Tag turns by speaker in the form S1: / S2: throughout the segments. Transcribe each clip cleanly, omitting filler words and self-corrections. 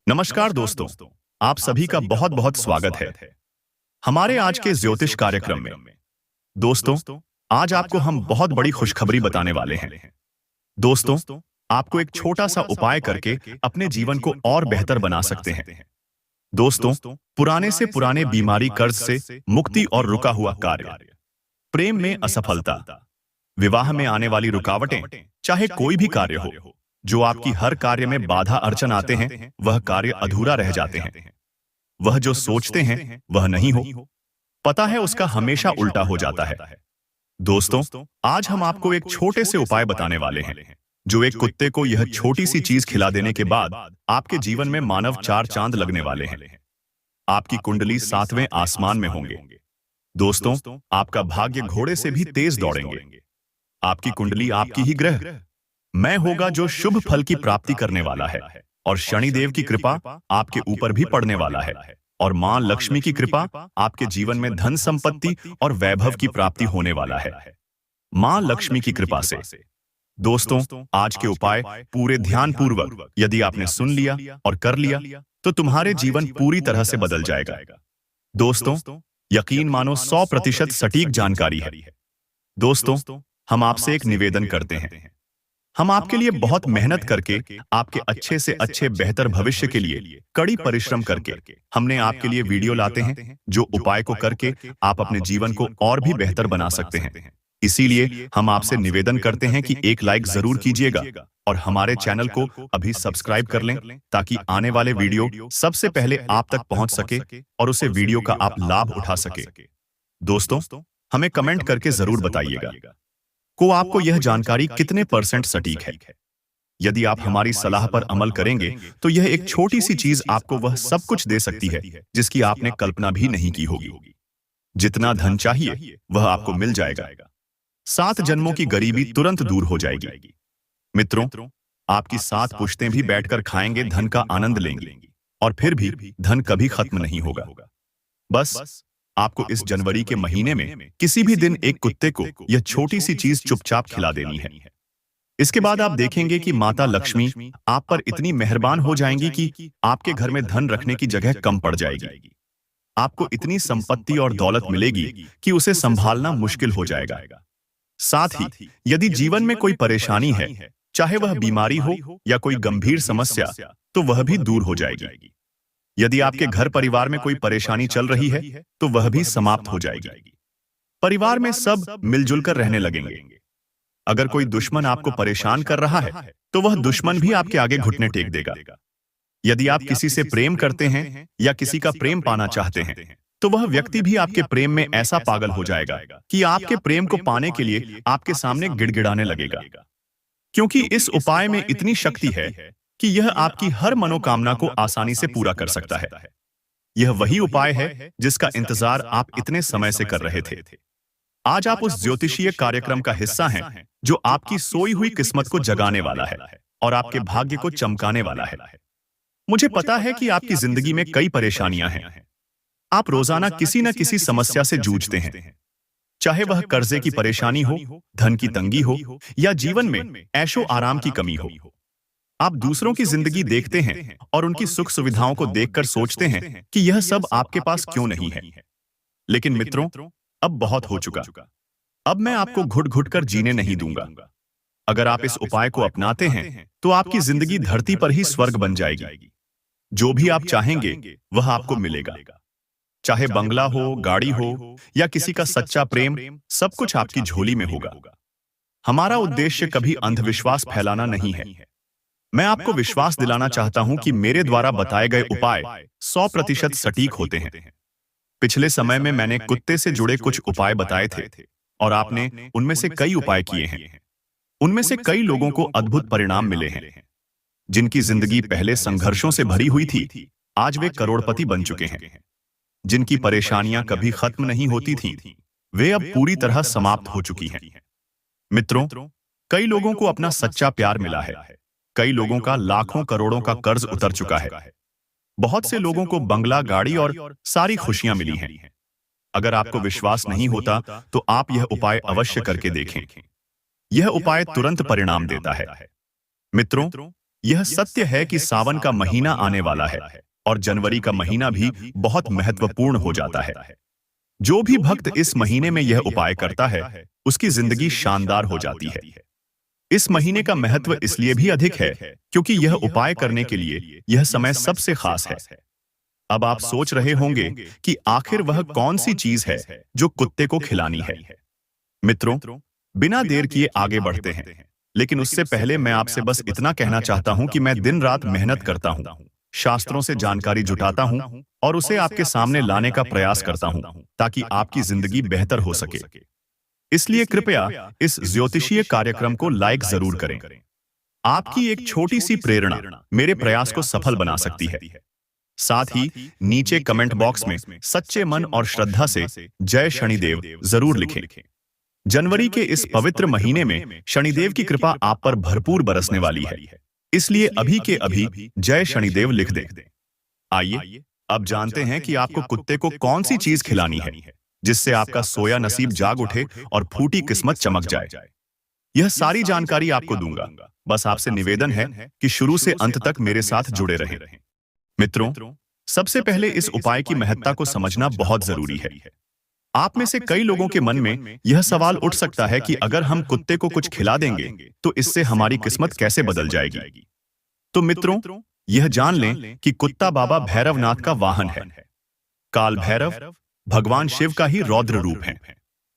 S1: नमस्कार दोस्तों, आप सभी का बहुत बहुत स्वागत है हमारे आज के ज्योतिष कार्यक्रम में। दोस्तों, आज आपको हम बहुत बड़ी खुशखबरी बताने वाले हैं। दोस्तों, आपको एक छोटा सा उपाय करके अपने जीवन को और बेहतर बना सकते हैं। दोस्तों, पुराने से पुराने बीमारी, कर्ज से मुक्ति और रुका हुआ कार्य, प्रेम में असफलता, विवाह में आने वाली रुकावटें, चाहे कोई भी कार्य हो, जो आपकी हर कार्य में बाधा अड़चन आते हैं, वह कार्य अधूरा रह जाते हैं। वह जो सोचते हैं वह नहीं हो, पता है उसका हमेशा उल्टा हो जाता है। दोस्तों, आज हम आपको एक छोटे से उपाय बताने वाले हैं, जो एक कुत्ते को यह छोटी सी चीज खिला देने के बाद आपके जीवन में मानव चार चांद लगने वाले हैं। आपकी कुंडली 7वें आसमान में होंगे। दोस्तों, आपका भाग्य घोड़े से भी तेज दौड़ेंगे। आपकी कुंडली, आपकी ही ग्रह मैं होगा जो शुभ फल की प्राप्ति करने वाला है, और शनिदेव की कृपा आपके ऊपर भी पड़ने वाला है, और मां लक्ष्मी की कृपा आपके जीवन में धन संपत्ति और वैभव की प्राप्ति होने वाला है, मां लक्ष्मी की कृपा से। दोस्तों, आज के उपाय पूरे ध्यानपूर्वक यदि आपने सुन लिया और कर लिया तो तुम्हारे जीवन पूरी तरह से बदल जाएगा। दोस्तों, यकीन मानो 100% सटीक जानकारी है। दोस्तों, हम आपसे एक निवेदन करते हैं। हम आपके लिए बहुत मेहनत करके, आपके अच्छे से अच्छे बेहतर भविष्य के लिए कड़ी परिश्रम करके हमने आपके लिए वीडियो लाते हैं, जो उपाय को करके आप अपने जीवन को और भी बेहतर बना सकते हैं। इसीलिए हम आपसे निवेदन करते हैं कि एक लाइक जरूर कीजिएगा और हमारे चैनल को अभी सब्सक्राइब कर लें, ताकि आने वाले वीडियो सबसे पहले आप तक पहुंच सके और उसे वीडियो का आप लाभ उठा सके। दोस्तों, हमें कमेंट करके जरूर बताइएगा को आपको यह जानकारी कितने % सटीक है। यदि आप हमारी सलाह पर अमल करेंगे तो यह एक छोटी सी चीज आपको वह सब कुछ दे सकती है जिसकी आपने कल्पना भी नहीं की होगी। जितना धन चाहिए वह आपको मिल जाएगा। 7 जन्मों की गरीबी तुरंत दूर हो जाएगी। मित्रों, आपकी 7 पुश्तें भी बैठकर खाएंगे, धन का आनंद लेंगे, और फिर भी धन कभी खत्म नहीं होगा। बस आपको इस जनवरी के महीने में किसी भी दिन एक कुत्ते को यह छोटी सी चीज चुपचाप खिला देनी है। इसके बाद आप देखेंगे कि माता लक्ष्मी आप पर इतनी मेहरबान हो जाएंगी कि आपके घर में धन रखने की जगह कम पड़ जाएगी। आपको इतनी संपत्ति और दौलत मिलेगी कि उसे संभालना मुश्किल हो जाएगा। साथ ही यदि जीवन में कोई परेशानी है, चाहे वह बीमारी हो या कोई गंभीर समस्या, तो वह भी दूर हो जाएगी। यदि आपके घर परिवार में कोई परेशानी चल रही है तो वह भी समाप्त हो जाएगी। परिवार में सब मिलजुल कर रहने लगेंगे। अगर कोई दुश्मन आपको परेशान कर रहा है तो वह दुश्मन भी आपके आगे घुटने टेक देगा। यदि आप किसी से प्रेम करते हैं या किसी का प्रेम पाना चाहते हैं तो वह व्यक्ति भी आपके प्रेम में ऐसा पागल हो जाएगा कि आपके प्रेम को पाने के लिए आपके सामने गिड़गिड़ाने लगेगा। क्योंकि इस उपाय में इतनी शक्ति है कि यह आपकी हर मनोकामना को आसानी से पूरा कर सकता है। यह वही उपाय है जिसका इंतजार आप इतने समय से कर रहे थे। आज आप उस ज्योतिषीय कार्यक्रम का हिस्सा हैं जो आपकी सोई हुई किस्मत को जगाने वाला है और आपके भाग्य को चमकाने वाला है। मुझे पता है कि आपकी जिंदगी में कई परेशानियां हैं। आप रोजाना किसी न किसी समस्या से जूझते हैं, चाहे वह कर्जे की परेशानी हो, धन की तंगी हो, या जीवन में ऐशो आराम की कमी हो। आप दूसरों की जिंदगी देखते हैं और उनकी सुख सुविधाओं को देखकर सोचते हैं कि यह सब आपके पास क्यों नहीं है। लेकिन मित्रों, अब बहुत हो चुका। अब मैं आपको घुट घुट कर जीने नहीं दूंगा। अगर आप इस उपाय को अपनाते हैं तो आपकी जिंदगी धरती पर ही स्वर्ग बन जाएगी। जो भी आप चाहेंगे वह आपको मिलेगा। चाहे बंगला हो, गाड़ी हो, या किसी का सच्चा प्रेम, सब कुछ आपकी झोली में होगा। हमारा उद्देश्य कभी अंधविश्वास फैलाना नहीं है। मैं आपको विश्वास दिलाना चाहता हूं कि मेरे द्वारा बताए गए उपाय 100% सटीक होते हैं। पिछले समय में मैंने कुत्ते से जुड़े कुछ उपाय बताए थे और आपने उनमें से कई उपाय किए हैं। उनमें से कई लोगों को अद्भुत परिणाम मिले हैं। जिनकी जिंदगी पहले संघर्षों से भरी हुई थी, आज वे करोड़पति बन चुके हैं। जिनकी परेशानियां कभी खत्म नहीं होती थीं, वे अब पूरी तरह समाप्त हो चुकी हैं। मित्रों, कई लोगों को अपना सच्चा प्यार मिला है। कई लोगों का लाखों करोड़ों का कर्ज उतर चुका है। बहुत से लोगों को बंगला, गाड़ी और सारी खुशियां मिली हैं। अगर आपको विश्वास नहीं होता तो आप यह उपाय अवश्य करके देखें। यह उपाय तुरंत परिणाम देता है। मित्रों, यह सत्य है कि सावन का महीना आने वाला है और जनवरी का महीना भी बहुत महत्वपूर्ण हो जाता है। जो भी भक्त इस महीने में यह उपाय करता है, उसकी जिंदगी शानदार हो जाती है। इस महीने का महत्व इसलिए भी अधिक है क्योंकि यह उपाय करने के लिए यह समय सबसे खास है। अब आप सोच रहे होंगे कि आखिर वह कौन सी चीज है जो कुत्ते को खिलानी है। मित्रों, बिना देर किए आगे बढ़ते हैं, लेकिन उससे पहले मैं आपसे बस इतना कहना चाहता हूं कि मैं दिन रात मेहनत करता हूं, शास्त्रों से जानकारी जुटाता हूं और उसे आपके सामने लाने का प्रयास करता हूं ताकि आपकी जिंदगी बेहतर हो सके। इसलिए कृपया इस ज्योतिषीय कार्यक्रम को लाइक जरूर करें। आपकी एक छोटी सी प्रेरणा मेरे प्रयास को सफल बना सकती है। साथ ही नीचे कमेंट बॉक्स में सच्चे मन और श्रद्धा से जय शनिदेव जरूर लिखें। जनवरी के इस पवित्र महीने में शनिदेव की कृपा आप पर भरपूर बरसने वाली है, इसलिए अभी के अभी जय शनिदेव लिख दें। आइए अब जानते हैं कि आपको कुत्ते को कौन सी चीज खिलानी है जिससे आपका सोया नसीब जाग उठे और फूटी किस्मत चमक जाए। यह सारी जानकारी आपको दूंगा, बस आपसे निवेदन है कि शुरू से अंत तक मेरे साथ जुड़े रहें। मित्रों, सबसे पहले इस उपाय की महत्ता को समझना बहुत जरूरी है। आप में से कई लोगों के मन में यह सवाल उठ सकता है कि अगर हम कुत्ते को कुछ खिला देंगे तो इससे हमारी किस्मत कैसे बदल जाएगी। तो मित्रों, यह जान लें कि कुत्ता बाबा भैरवनाथ का वाहन है। काल भैरव भगवान शिव का ही रौद्र रूप है।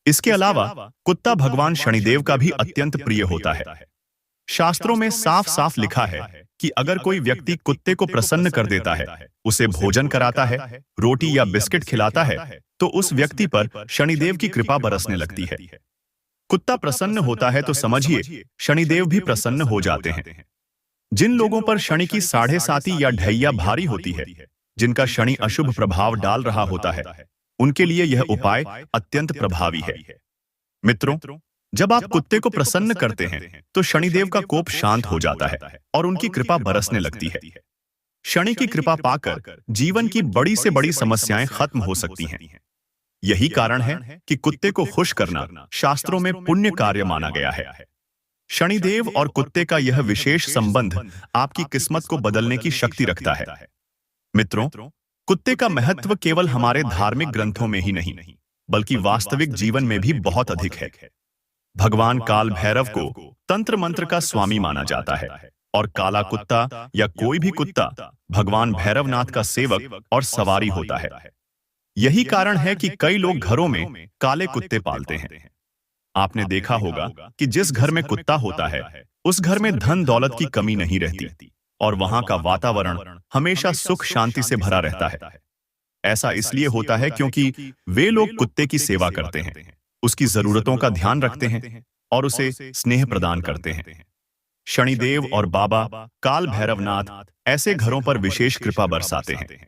S1: इसके अलावा कुत्ता भगवान शनिदेव का भी अत्यंत प्रिय होता है। शास्त्रों में साफ साफ लिखा है कि अगर कोई व्यक्ति कुत्ते को प्रसन्न कर देता है, उसे भोजन कराता है, रोटी या बिस्किट खिलाता है, तो उस व्यक्ति पर शनिदेव की कृपा बरसने लगती है। कुत्ता प्रसन्न होता है तो समझिए शनिदेव भी प्रसन्न हो जाते हैं। जिन लोगों पर शनि की 7.5 या ढैया भारी होती है, जिनका शनि अशुभ प्रभाव डाल रहा होता है, उनके लिए यह उपाय अत्यंत प्रभावी है। मित्रों, जब आप कुत्ते को प्रसन्न करते हैं तो शनिदेव का कोप शांत हो जाता है और उनकी कृपा बरसने लगती है। शनि की कृपा पाकर जीवन की बड़ी से बड़ी समस्याएं खत्म हो सकती हैं। यही कारण है कि कुत्ते को खुश करना शास्त्रों में पुण्य कार्य माना गया है। शनिदेव और कुत्ते का यह विशेष संबंध आपकी किस्मत को बदलने की शक्ति रखता है। मित्रों, कुत्ते का महत्व केवल हमारे धार्मिक ग्रंथों में ही नहीं, बल्कि वास्तविक जीवन में भी बहुत अधिक है। भगवान काल भैरव को तंत्र मंत्र का स्वामी माना जाता है और काला कुत्ता या कोई भी कुत्ता भगवान भैरवनाथ का सेवक और सवारी होता है। यही कारण है कि कई लोग घरों में काले कुत्ते पालते हैं। आपने देखा होगा कि जिस घर में कुत्ता होता है, उस घर में धन दौलत की कमी नहीं रहती और वहां का वातावरण हमेशा सुख शांति से भरा रहता है। ऐसा इसलिए होता है क्योंकि वे लोग कुत्ते की सेवा करते हैं, उसकी जरूरतों का ध्यान रखते हैं और उसे स्नेह प्रदान करते हैं। शनिदेव और बाबा काल भैरवनाथ ऐसे घरों पर विशेष कृपा बरसाते हैं।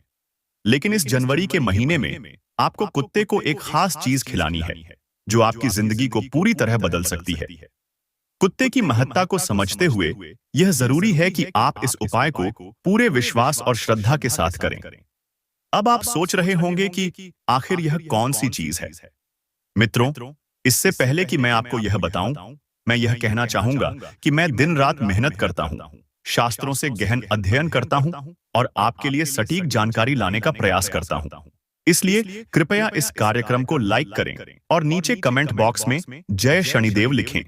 S1: लेकिन इस जनवरी के महीने में आपको कुत्ते को एक खास चीज खिलानी है जो आपकी जिंदगी को पूरी तरह बदल सकती है। कुत्ते की महत्ता को समझते हुए यह जरूरी है कि आप इस उपाय को पूरे विश्वास और श्रद्धा के साथ करें। अब आप सोच रहे होंगे कि आखिर यह कौन सी चीज है। मित्रों, इससे पहले कि मैं आपको यह बताऊं, मैं यह कहना चाहूंगा कि मैं दिन रात मेहनत करता हूं, शास्त्रों से गहन अध्ययन करता हूं और आपके लिए सटीक जानकारी लाने का प्रयास करता हूं। इसलिए कृपया इस कार्यक्रम को लाइक करें और नीचे कमेंट बॉक्स में जय शनिदेव लिखें।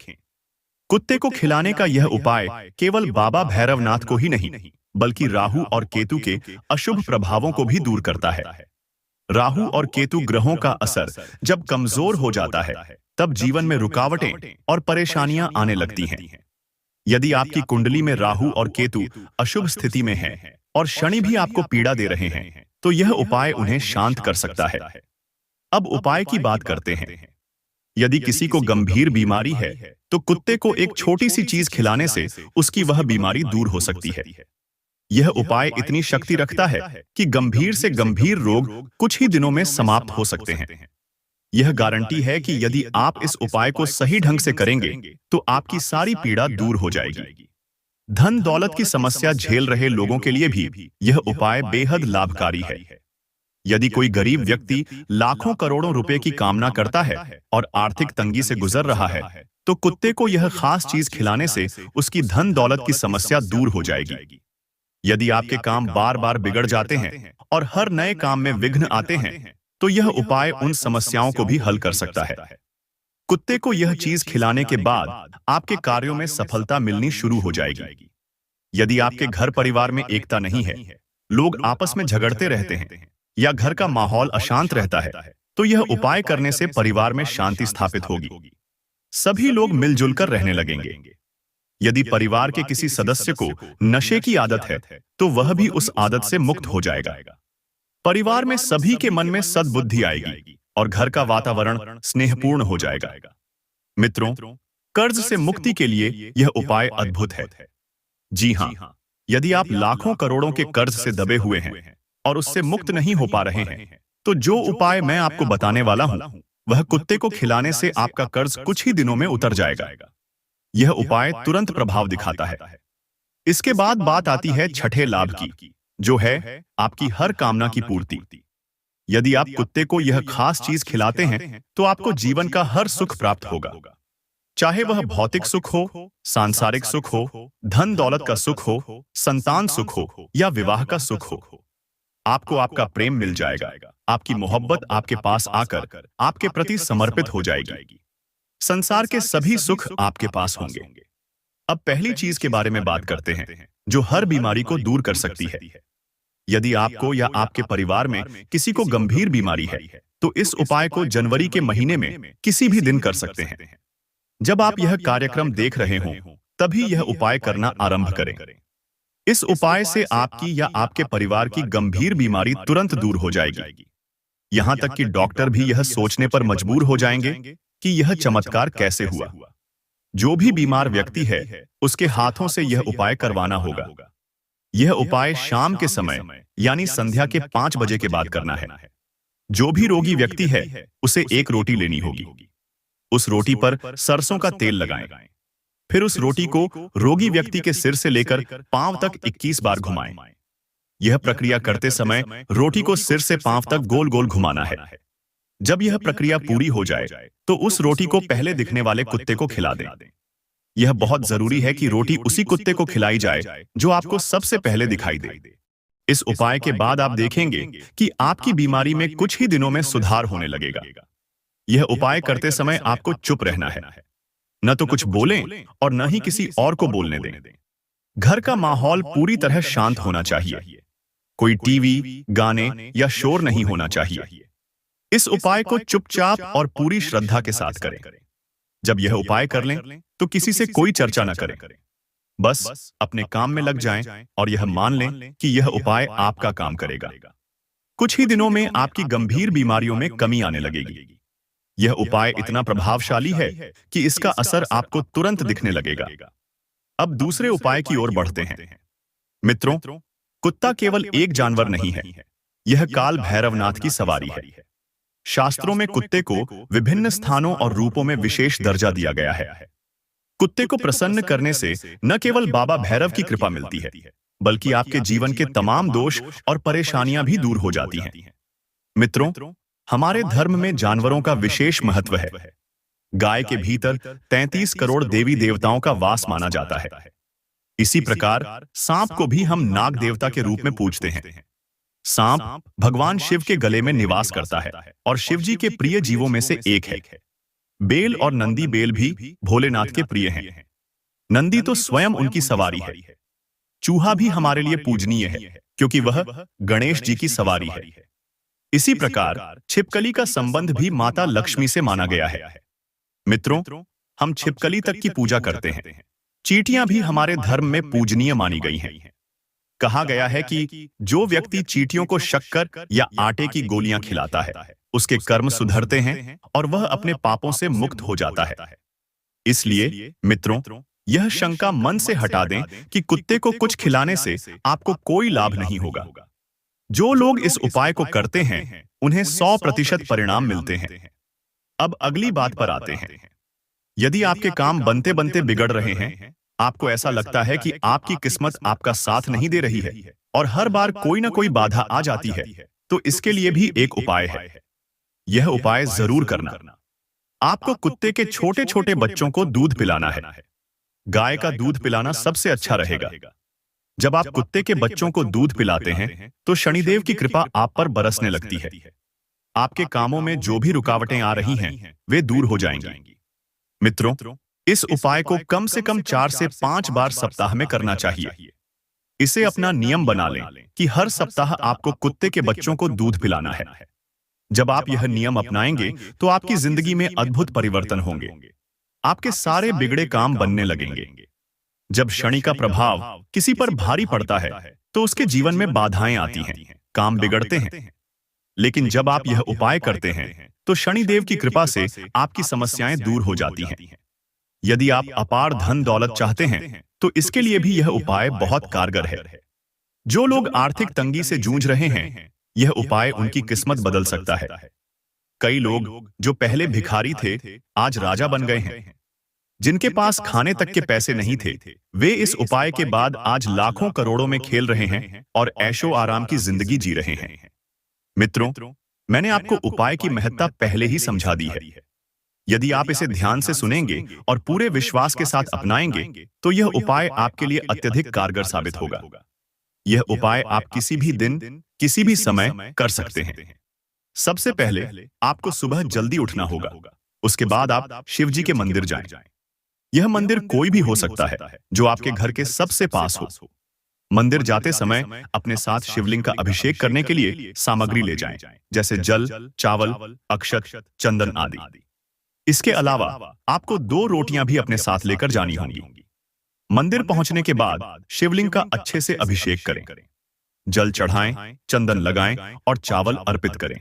S1: कुत्ते को खिलाने का यह उपाय केवल बाबा भैरवनाथ को ही नहीं, बल्कि राहु और केतु के अशुभ प्रभावों को भी दूर करता है। राहु और केतु ग्रहों का असर जब कमजोर हो जाता है, तब जीवन में रुकावटें और परेशानियां आने लगती हैं। यदि आपकी कुंडली में राहु और केतु अशुभ स्थिति में है और शनि भी आपको पीड़ा दे रहे हैं, तो यह उपाय उन्हें शांत कर सकता है। अब उपाय की बात करते हैं। यदि किसी को गंभीर बीमारी है, तो कुत्ते को एक छोटी सी चीज खिलाने से उसकी वह बीमारी दूर हो सकती है। यह उपाय इतनी शक्ति रखता है कि गंभीर से गंभीर रोग कुछ ही दिनों में समाप्त हो सकते हैं। यह गारंटी है कि यदि आप इस उपाय को सही ढंग से करेंगे तो आपकी सारी पीड़ा दूर हो जाएगी। धन दौलत की समस्या झेल रहे लोगों के लिए भी यह उपाय बेहद लाभकारी है। यदि कोई गरीब व्यक्ति लाखों करोड़ों रुपए की कामना करता है और आर्थिक तंगी से गुजर रहा है, तो कुत्ते को यह खास चीज खिलाने से उसकी धन दौलत की समस्या दूर हो जाएगी। यदि आपके काम बार बार बिगड़ जाते हैं और हर नए काम में विघ्न आते हैं, तो यह उपाय उन समस्याओं को भी हल कर सकता है। कुत्ते को यह चीज खिलाने के बाद आपके कार्यों में सफलता मिलनी शुरू हो जाएगी। यदि आपके घर परिवार में एकता नहीं है, लोग आपस में झगड़ते रहते हैं या घर का माहौल अशांत रहता है, तो यह उपाय करने से परिवार में शांति स्थापित होगी। सभी लोग मिलजुल कर रहने लगेंगे। यदि परिवार के किसी सदस्य को नशे की आदत है, तो वह भी उस आदत से मुक्त हो जाएगा। परिवार में सभी के मन में सद्बुद्धि आएगी और घर का वातावरण स्नेहपूर्ण हो जाएगा। मित्रों, कर्ज से मुक्ति के लिए यह उपाय अद्भुत है। जी हाँ, यदि आप लाखों करोड़ों के कर्ज से दबे हुए हैं और उससे मुक्त नहीं हो पा रहे हैं, तो जो उपाय मैं आपको बताने वाला हूं, वह कुत्ते को खिलाने से आपका कर्ज कुछ ही दिनों में उतर जाएगा। यह उपाय तुरंत प्रभाव दिखाता है। इसके बाद बात आती है छठे लाभ की, जो है आपकी हर कामना की पूर्ति। यदि आप कुत्ते को यह खास चीज खिलाते हैं, तो आपको जीवन का हर सुख प्राप्त होगा। चाहे वह भौतिक सुख हो, सांसारिक सुख हो, धन दौलत का सुख हो, संतान सुख हो या विवाह का सुख हो, आपको आपका प्रेम मिल जाएगा। आपकी मोहब्बत आपके पास आकर आपके प्रति समर्पित हो जाएगी। संसार के सभी सुख आपके पास होंगे। अब पहली चीज के बारे में बात करते हैं, जो हर बीमारी को दूर कर सकती है। यदि आपको या आपके परिवार में किसी को गंभीर बीमारी है, तो इस उपाय को जनवरी के महीने में किसी भी दिन कर सकते हैं। जब आप यह कार्यक्रम देख रहे हों, तभी यह उपाय करना आरंभ करें। इस उपाय से आपकी या आपके परिवार की गंभीर बीमारी तुरंत दूर हो जाएगी। यहां तक कि डॉक्टर भी यह सोचने पर मजबूर हो जाएंगे कि यह चमत्कार कैसे हुआ। जो भी बीमार व्यक्ति है, उसके हाथों से यह उपाय करवाना होगा। यह उपाय शाम के समय यानी संध्या के 5 बजे के बाद करना है। जो भी रोगी व्यक्ति है, उसे एक रोटी लेनी होगी। उस रोटी पर सरसों का तेल लगाएं। फिर उस रोटी को रोगी व्यक्ति के सिर से लेकर पांव तक 21 बार घुमाएं। यह प्रक्रिया करते समय रोटी को सिर से पांव तक गोल गोल घुमाना है। जब यह प्रक्रिया पूरी हो जाए, तो उस रोटी को पहले दिखने वाले कुत्ते को खिला दें। यह बहुत जरूरी है कि रोटी उसी कुत्ते को खिलाई जाए जो आपको सबसे पहले दिखाई दे। इस उपाय के बाद आप देखेंगे कि आपकी बीमारी में कुछ ही दिनों में सुधार होने लगेगा। यह उपाय करते समय आपको चुप रहना है, न तो कुछ बोलें और न ही किसी और को बोलने दें। घर का माहौल पूरी तरह शांत होना चाहिए। कोई टीवी, गाने या शोर नहीं होना चाहिए। इस उपाय को चुपचाप और पूरी श्रद्धा के साथ करें। जब यह उपाय कर लें, तो किसी से कोई चर्चा न करें। बस अपने काम में लग जाएं और यह मान लें कि यह उपाय आपका काम करेगा। कुछ ही दिनों में आपकी गंभीर बीमारियों में कमी आने लगेगी। यह उपाय इतना प्रभावशाली है कि इसका असर आपको तुरंत दिखने लगेगा। अब दूसरे उपाय की ओर बढ़ते हैं। मित्रों, कुत्ता केवल एक जानवर नहीं है, यह काल भैरवनाथ की सवारी है। शास्त्रों में कुत्ते को विभिन्न स्थानों और रूपों में विशेष दर्जा दिया गया है। कुत्ते को प्रसन्न करने से न केवल बाबा भैरव की कृपा मिलती है, बल्कि आपके जीवन के तमाम दोष और परेशानियां भी दूर हो जाती हैं। मित्रों, हमारे धर्म में जानवरों का विशेष महत्व है। गाय के भीतर 33 करोड़ देवी देवताओं का वास माना जाता है। इसी प्रकार सांप को भी हम नाग देवता के रूप में पूजते हैं। सांप भगवान शिव के गले में निवास करता है और शिवजी के प्रिय जीवों में से एक है। बेल और नंदी बेल भी भोलेनाथ के प्रिय हैं। नंदी तो स्वयं उनकी सवारी है। चूहा भी हमारे लिए पूजनीय है, क्योंकि वह गणेश जी की सवारी है। इसी प्रकार छिपकली का संबंध भी माता लक्ष्मी से माना गया है। मित्रों, हम छिपकली तक की पूजा करते हैं। चींटियां भी हमारे धर्म में पूजनीय मानी गई हैं। कहा गया है कि जो व्यक्ति चींटियों को शक्कर या आटे की गोलियां खिलाता है, उसके कर्म सुधरते हैं और वह अपने पापों से मुक्त हो जाता है। इसलिए मित्रों, यह शंका मन से हटा दें कि कुत्ते को कुछ खिलाने से आपको कोई लाभ नहीं होगा। जो लोग इस उपाय को करते हैं, उन्हें 100% परिणाम मिलते हैं। अब अगली बात पर आते हैं। यदि आपके काम बनते बनते बिगड़ रहे हैं, आपको ऐसा लगता है कि आपकी किस्मत आपका साथ नहीं दे रही है और हर बार कोई ना कोई बाधा आ जाती है, तो इसके लिए भी एक उपाय है। यह उपाय जरूर करना। आपको कुत्ते के छोटे छोटे बच्चों को दूध पिलाना है। गाय का दूध पिलाना सबसे अच्छा रहेगा। जब आप कुत्ते के बच्चों को दूध पिलाते हैं तो शनिदेव की कृपा आप पर बरसने लगती है। आपके कामों में जो भी रुकावटें आ रही हैं वे दूर हो जाएंगी। मित्रों, इस उपाय को कम से कम 4 से 5 बार सप्ताह में करना चाहिए। इसे अपना नियम बना लें कि हर सप्ताह आपको कुत्ते के बच्चों को दूध पिलाना है। जब आप यह नियम अपनाएंगे तो आपकी जिंदगी में अद्भुत परिवर्तन होंगे। आपके सारे बिगड़े काम बनने लगेंगे। जब शनि का प्रभाव किसी पर भारी पड़ता है तो उसके जीवन में बाधाएं आती हैं, काम बिगड़ते हैं। लेकिन जब आप यह उपाय करते हैं तो शनिदेव की कृपा से आपकी समस्याएं दूर हो जाती हैं। यदि आप अपार धन दौलत चाहते हैं तो इसके लिए भी यह उपाय बहुत कारगर है। जो लोग आर्थिक तंगी से जूझ रहे हैं, यह उपाय उनकी किस्मत बदल सकता है। कई लोग जो पहले भिखारी थे आज राजा बन गए हैं। जिनके पास खाने तक के पैसे नहीं थे, वे इस उपाय के बाद आज लाखों करोड़ों में खेल रहे हैं और ऐशो आराम की जिंदगी जी रहे हैं। मित्रों, मैंने आपको उपाय की महत्ता पहले ही समझा दी है। यदि आप इसे ध्यान से सुनेंगे और पूरे विश्वास के साथ अपनाएंगे तो यह उपाय आपके लिए अत्यधिक कारगर साबित होगा। यह उपाय आप किसी भी दिन, किसी भी समय कर सकते हैं। सबसे पहले आपको सुबह जल्दी उठना होगा। उसके बाद आप शिव जी के मंदिर जाएं। यह मंदिर कोई भी हो सकता है जो आपके घर के सबसे पास हो। मंदिर जाते समय अपने साथ शिवलिंग का अभिषेक करने के लिए सामग्री ले जाएं, जैसे जल, चावल, अक्षत, चंदन आदि। इसके अलावा आपको 2 रोटियां भी अपने साथ लेकर जानी होंगी। मंदिर पहुंचने के बाद शिवलिंग का अच्छे से अभिषेक करें, जल चढ़ाएं, चंदन लगाएं और चावल अर्पित करें।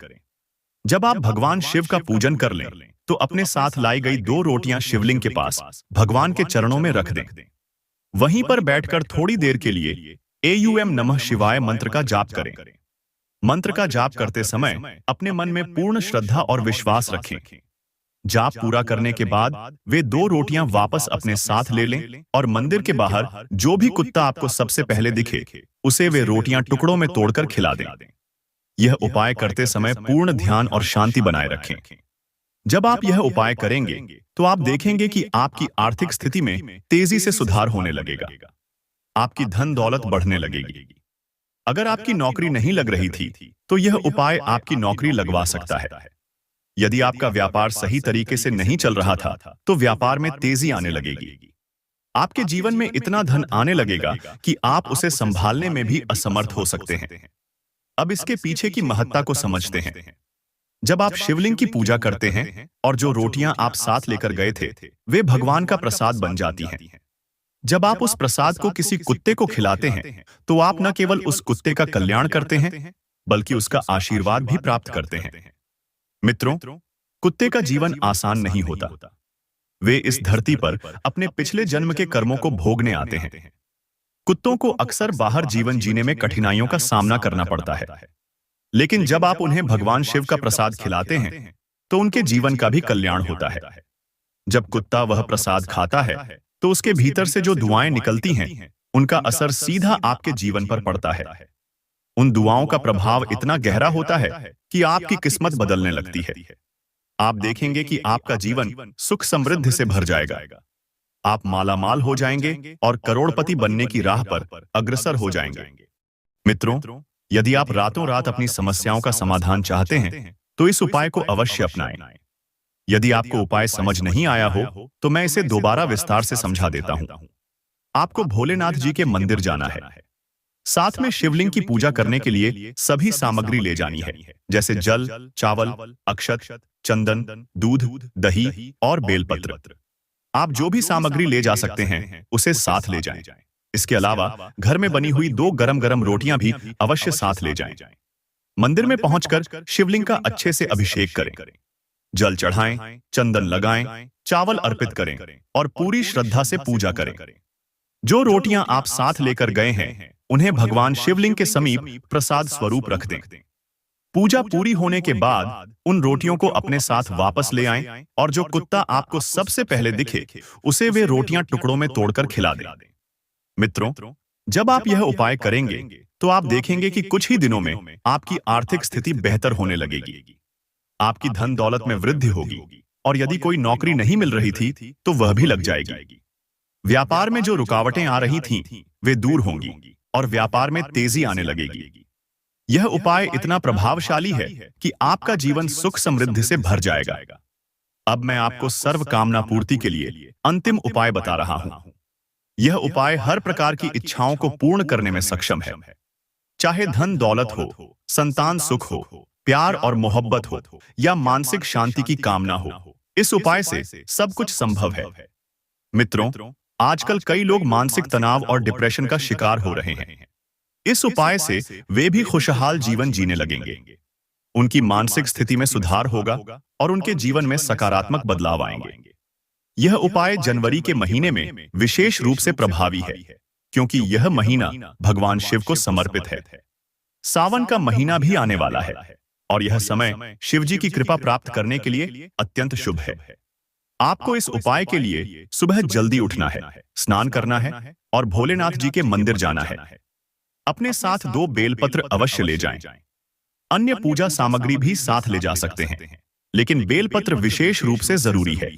S1: जब आप भगवान शिव का पूजन कर लें तो अपने साथ लाई गई 2 रोटियां शिवलिंग के पास भगवान के चरणों में रख दें। वहीं पर बैठकर थोड़ी देर के लिए एयूएम नमः शिवाय मंत्र का जाप करें। मंत्र का जाप करते समय अपने मन में पूर्ण श्रद्धा और विश्वास रखें। जाप पूरा करने के बाद वे 2 रोटियां वापस अपने साथ ले लें और मंदिर के बाहर जो भी कुत्ता आपको सबसे पहले दिखे उसे वे रोटियां टुकड़ों में तोड़कर खिला दें। यह उपाय करते समय पूर्ण ध्यान और शांति बनाए रखें। जब आप यह उपाय करेंगे तो आप देखेंगे कि आपकी आर्थिक स्थिति में तेजी से सुधार होने लगेगा। आपकी धन दौलत बढ़ने लगेगी। अगर आपकी नौकरी नहीं लग रही थी तो यह उपाय आपकी नौकरी लगवा सकता है। यदि आपका व्यापार सही तरीके से नहीं चल रहा था तो व्यापार में तेजी आने लगेगी। आपके जीवन में इतना धन आने लगेगा कि आप उसे संभालने में भी असमर्थ हो सकते हैं। अब इसके पीछे की महत्ता को समझते हैं। जब आप शिवलिंग की पूजा करते हैं और जो रोटियां आप साथ लेकर गए थे वे भगवान का प्रसाद बन जाती हैं। जब आप उस प्रसाद को किसी कुत्ते को खिलाते हैं तो आप न केवल उस कुत्ते का कल्याण करते हैं बल्कि उसका आशीर्वाद भी प्राप्त करते हैं। मित्रों, कुत्ते का जीवन आसान नहीं होता। वे इस धरती पर अपने पिछले जन्म के कर्मों को भोगने आते हैं। कुत्तों को अक्सर बाहर जीवन जीने में कठिनाइयों का सामना करना पड़ता है। लेकिन जब आप उन्हें भगवान शिव का प्रसाद खिलाते हैं तो उनके जीवन का भी कल्याण होता है। जब कुत्ता वह प्रसाद खाता है तो उसके भीतर से जो दुआएं निकलती हैं उनका असर सीधा आपके जीवन पर पड़ता है। उन दुआओं का प्रभाव इतना गहरा होता है कि आपकी किस्मत बदलने लगती है। आप देखेंगे कि आपका जीवन सुख समृद्धि से भर जाएगा। आप मालामाल हो जाएंगे और करोड़पति बनने की राह पर अग्रसर हो जाएंगे। मित्रों, यदि आप रातों रात अपनी समस्याओं का समाधान चाहते हैं तो इस उपाय को अवश्य अपनाएं। यदि आपको उपाय समझ नहीं आया हो तो मैं इसे दोबारा विस्तार से समझा देता हूं। आपको भोलेनाथ जी के मंदिर जाना है। साथ में शिवलिंग की पूजा करने के लिए सभी सामग्री ले जानी है, जैसे जल, चावल, अक्षत, चंदन, दूध, दही और बेलपत्र। आप जो भी सामग्री ले जा सकते हैं उसे साथ ले जाएं। इसके अलावा घर में बनी हुई 2 गरम-गरम रोटियां भी अवश्य साथ ले जाएं। मंदिर में पहुंचकर शिवलिंग का अच्छे से अभिषेक करें, जल चढ़ाएं, चंदन लगाएं, चावल अर्पित करें और पूरी श्रद्धा से पूजा करें। जो रोटियां आप साथ लेकर गए हैं उन्हें भगवान शिवलिंग के समीप प्रसाद स्वरूप रख दें। पूजा पूरी होने के बाद उन रोटियों को अपने साथ वापस ले आएं और जो कुत्ता आपको सबसे पहले दिखे उसे वे रोटियां टुकड़ों में तोड़कर खिला दें। मित्रों, जब आप यह उपाय करेंगे तो आप देखेंगे कि कुछ ही दिनों में आपकी आर्थिक स्थिति बेहतर होने लगेगी। आपकी धन दौलत में वृद्धि होगी और यदि कोई नौकरी नहीं मिल रही थी तो वह भी लग जाएगी। व्यापार में जो रुकावटें आ रही थीं, वे दूर होंगी और व्यापार में तेजी आने लगेगी। यह उपाय इतना प्रभावशाली है कि आपका जीवन सुख समृद्धि से भर जाएगा। अब मैं आपको सर्व कामना पूर्ति के लिए अंतिम उपाय बता रहा हूं। यह उपाय हर प्रकार की इच्छाओं को पूर्ण करने में सक्षम है। चाहे धन दौलत हो, संतान सुख हो, प्यार और मोहब्बत हो या मानसिक शांति की कामना हो, इस उपाय से सब कुछ संभव है। मित्रों, आजकल कई लोग मानसिक तनाव और डिप्रेशन का शिकार हो रहे हैं। इस उपाय से वे भी खुशहाल जीवन जीने लगेंगे। उनकी मानसिक स्थिति में सुधार होगा और उनके जीवन में सकारात्मक बदलाव आएंगे। यह उपाय जनवरी के महीने में विशेष रूप से प्रभावी है, क्योंकि यह महीना भगवान शिव को समर्पित है। सावन का महीना भी आने वाला है और यह समय शिव जी की कृपा प्राप्त करने के लिए अत्यंत शुभ है। आपको इस उपाय के लिए सुबह जल्दी उठना है, स्नान करना है और भोलेनाथ जी के मंदिर जाना है। अपने साथ 2 बेलपत्र अवश्य ले जाएं। अन्य पूजा सामग्री भी साथ ले जा सकते हैं, लेकिन बेलपत्र विशेष रूप से जरूरी है।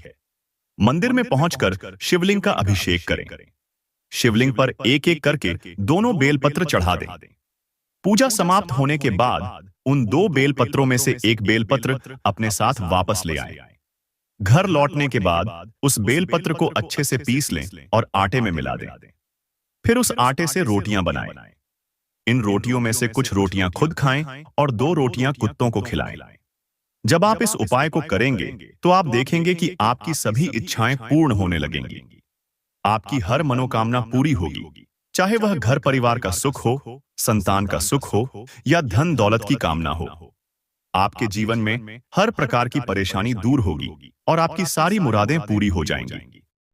S1: मंदिर में पहुंचकर शिवलिंग का अभिषेक करें। शिवलिंग पर एक एक करके दोनों बेलपत्र चढ़ा दें। पूजा समाप्त होने के बाद उन 2 बेलपत्रों में से एक बेलपत्र अपने साथ वापस ले आएं। घर लौटने के बाद उस बेलपत्र को अच्छे से पीस लें और आटे में मिला दें। फिर उस आटे से रोटियां बनाएं। इन रोटियों में से कुछ रोटियां खुद खाएं और 2 रोटियां कुत्तों को खिलाएं। जब आप इस उपाय को करेंगे तो आप देखेंगे कि आपकी सभी इच्छाएं पूर्ण होने लगेंगी। आपकी हर मनोकामना पूरी होगी, चाहे वह घर परिवार का सुख हो, संतान का सुख हो या धन दौलत की कामना हो। आपके जीवन में हर प्रकार की परेशानी दूर होगी और आपकी सारी मुरादें पूरी हो जाएंगी।